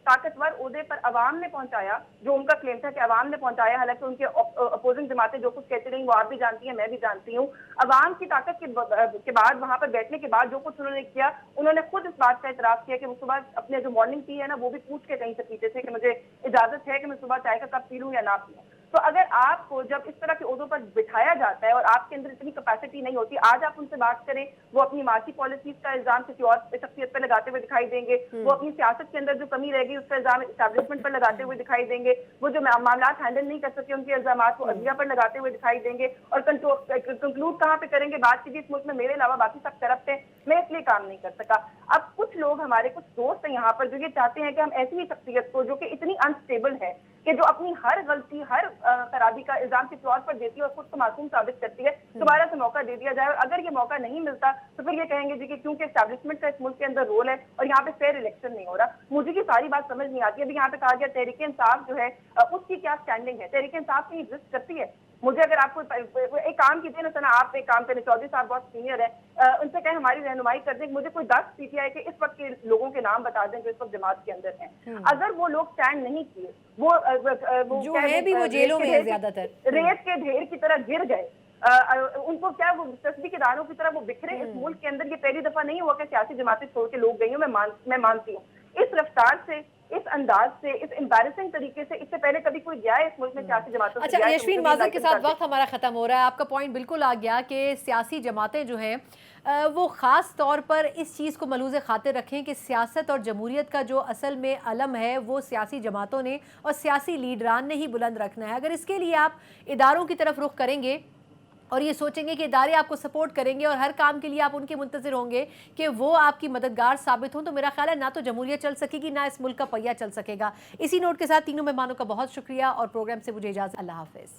ताकतवर ओहदे पर अवाम ने पहुंचाया, जो उनका क्लेम था कि अवाम ने पहुंचाया। हालांकि उनके अपोजिंग जमातें जो कुछ कहती रही वो आप भी जानती हैं, मैं भी जानती हूँ। अवाम की ताकत के बाद वहां पर बैठने के बाद जो कुछ उन्होंने किया, उन्होंने खुद इस बात का एतराज किया कि वो सुबह अपने जो मॉर्निंग टी है ना वो भी पूछ के कहीं से पीते थे कि मुझे इजाजत है कि मैं सुबह चाय का कप पी लूं या ना पी लूं। तो अगर आपको जब इस तरह के ओहदों पर बिठाया जाता है और आपके अंदर इतनी कैपेसिटी नहीं होती, आज आप उनसे बात करें, वो अपनी मासी पॉलिसीज का इल्जाम किसी और शख्सियत पर लगाते हुए दिखाई देंगे, वो अपनी सियासत के अंदर जो कमी रहेगी उसका इल्जाम एस्टैब्लिशमेंट पर लगाते हुए दिखाई देंगे, वो जो मामला हैंडल नहीं कर सके उनके इल्जाम को अदलिया पर लगाते हुए दिखाई देंगे। और कंक्लूड कहाँ पे करेंगे? बात की इस मुल्क में मेरे अलावा बाकी सब करप्ट है, मैं इसलिए काम नहीं कर सका। अब कुछ लोग, हमारे कुछ दोस्त हैं यहाँ पर जो ये चाहते हैं कि हम ऐसी ही शख्सियत को जो कि इतनी अनस्टेबल है कि जो अपनी हर गलती, हर खराबी का इल्जाम किसी और पर देती है और खुद को मासूम साबित करती है, दोबारा से मौका दे दिया जाए। और अगर ये मौका नहीं मिलता तो फिर ये कहेंगे जी कि क्योंकि एस्टैब्लिशमेंट का इस मुल्क के अंदर रोल है और यहाँ पे फेयर इलेक्शन नहीं हो रहा। मुझे की सारी बात समझ नहीं आती। अभी यहाँ पे कहा गया तहरीक इंसाफ जो है उसकी क्या स्टैंडिंग है? तहरीक इंसाफ की एग्जिस्ट करती है? मुझे अगर आपको एक काम कीजिए ना सना, आप एक काम करें, चौधरी साहब बहुत सीनियर है, उनसे कहें हमारी रहनुमाई कर दें, मुझे कोई 10 पीटीआई के इस वक्त के लोगों के नाम बता दें जो इस वक्त जमात के अंदर हैं। अगर वो लोग स्टैंड नहीं किए, वो
जो है भी वो जेलों में है, ज्यादातर
रेत के ढेर की तरह गिर गए, उनको क्या वो तस्बीह के दानों की तरह वो बिखरे इस मुल्क के अंदर। ये पहली दफा नहीं हुआ कि सियासी जमातें छोड़ के लोग गई हूँ, मैं मानती हूँ। इस रफ्तार से, इस अंदाज से, इस एम्बैरेसिंग तरीके से इससे पहले कभी कोई गया है इस मुल्क में सियासी जमातों से?
अच्छा यशवीन, माज़रत के साथ वक्त हमारा ख़त्म हो रहा है। आपका पॉइंट बिल्कुल आ गया कि सियासी जमातें जो हैं वो ख़ास तौर पर इस चीज़ को मलूज़ खातिर रखें कि सियासत और जमहूरियत का जो असल में अलम है वो सियासी जमातों ने और सियासी लीडरान ने ही बुलंद रखना है। अगर इसके लिए आप इदारों की तरफ रुख करेंगे और ये सोचेंगे कि इदारे आपको सपोर्ट करेंगे और हर काम के लिए आप उनके मुंतज़िर होंगे कि वो आपकी मददगार साबित हों, तो मेरा ख्याल है ना तो जमहूरियत चल सकेगी, ना इस मुल्क का पहिया चल सकेगा। इसी नोट के साथ तीनों मेहमानों का बहुत शुक्रिया और प्रोग्राम से मुझे इजाज़त। अल्लाह हाफ़िज़।